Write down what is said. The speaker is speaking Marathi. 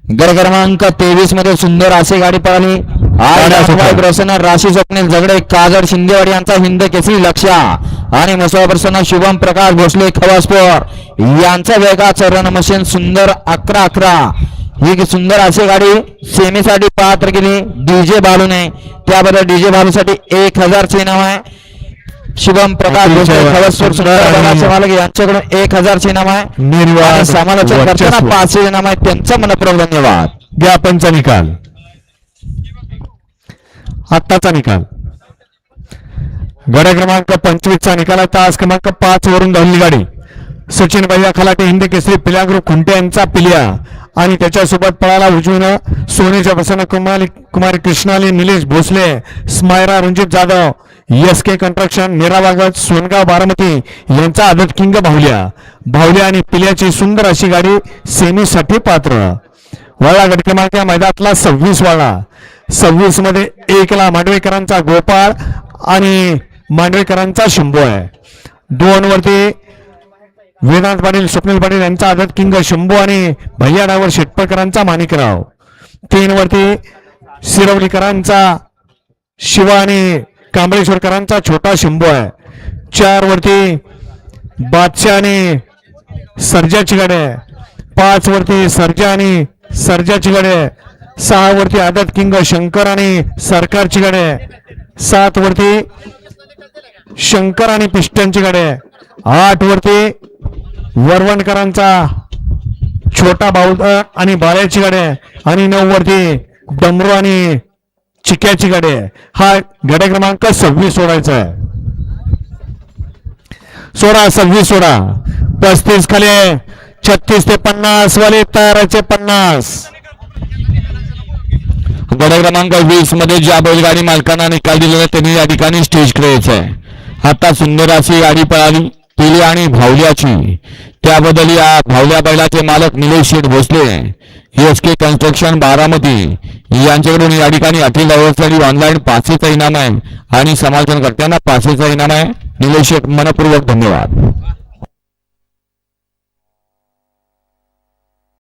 गड क्रमांक 23 मध्ये सुंदर अशी गाडी पळाली. प्रसन्न राशी स्वप्नील झगडे काजड शिंदेवाडी यांचा हिंद केसरी लक्ष्या आणि मसोळा प्रसन्न शुभम प्रकाश भोसले खवासपूर यांचा वेगाचं रन मशीन सुंदर 11-11 ही सुंदर अशी गाडी सेमीसाठी पात्र केली डीजे बालूने. त्याबद्दल डीजे बालूसाठी 1000 चे इनाम आहे. शुभम प्रकाश भोसले खवासपूर सुंदर मालक यांच्याकडून 1000 चे इनाम आहे. समालोचन करताना 500 इनाम आहे. त्यांचा मनपूर्वक धन्यवाद. घ्या पंचा निकाल. आत्ताचा निकाल गड क्रमांक 25 चा निकाल. तास क्रमांक 5 वरून धावली गाडी सचिन भैया खलाटे हिंद केसरी पिल्याग्रू खुंटे यांचा पिल्या आणि त्याच्यासोबत पळाला उजवीनं सोनेच्या प्रसन्न कुमारी कृष्णाली निलेश भोसले स्मायरा रणजित जाधव एस के कंस्ट्रक्शन निरावागत सोनगाव बारामती यांचा आदत किंग भावल्या आणि पिल्याची सुंदर अशी गाडी सेमीसाठी पात्र. वळला गट क्रमांक या मैदानातला 26 वळला. 26 मध्ये 1 ला मांडवेकरांचा गोपाळ आणि मांडवेकरांचा शंभू आहे. 2 वरती वेदांत पाटील स्वप्नील पाटील यांचा आदत किंग शंभू आणि भैया डायव्हर शेटपळकरांचा माणिकराव. 3 वरती सिरवलीकरांचा शिवा आणि कांबळेश्वरकरांचा छोटा शंभू आहे. 4 वरती बादशाह आणि सर्जाची गाडी आहे. 5 वरती सर्जा आणि सर्जाची गाडी आहे. 6 वरती आदत किंग शंकर आणि सरकारची गाडी आहे. 7 वरती शंकर आणि पिस्टनची गाडी आहे. 8 वरती वरवणकरांचा छोटा बाऊ आणि बाळ्याची गाडी आहे. आणि 9 वरती डमरू आणि चिक्याची गाडी आहे. हा गाडी क्रमांक 26 सोडायचा आहे. 26 सोडा. 35 खाली 36 ते 50 वाले तयाराचे 50. गड क्रमांक 20 मध्ये ज्या बैलगाडी मालकांना निकाल दिलेला त्यांनी या ठिकाणी स्टेजकडे यायचं आहे. आता सुंदर अशी गाडी पळाली पिली आणि भावल्याची. त्याबद्दल या भावल्या बैलाचे मालक निलेश शेठ भोसले एस के कंस्ट्रक्शन बारामती यांच्याकडून या ठिकाणी अखिल साठी ऑनलाईन 500चा इनाम आहे आणि समालोचन करताना 500चा इनाम आहे. निलेश शेठ मनपूर्वक धन्यवाद.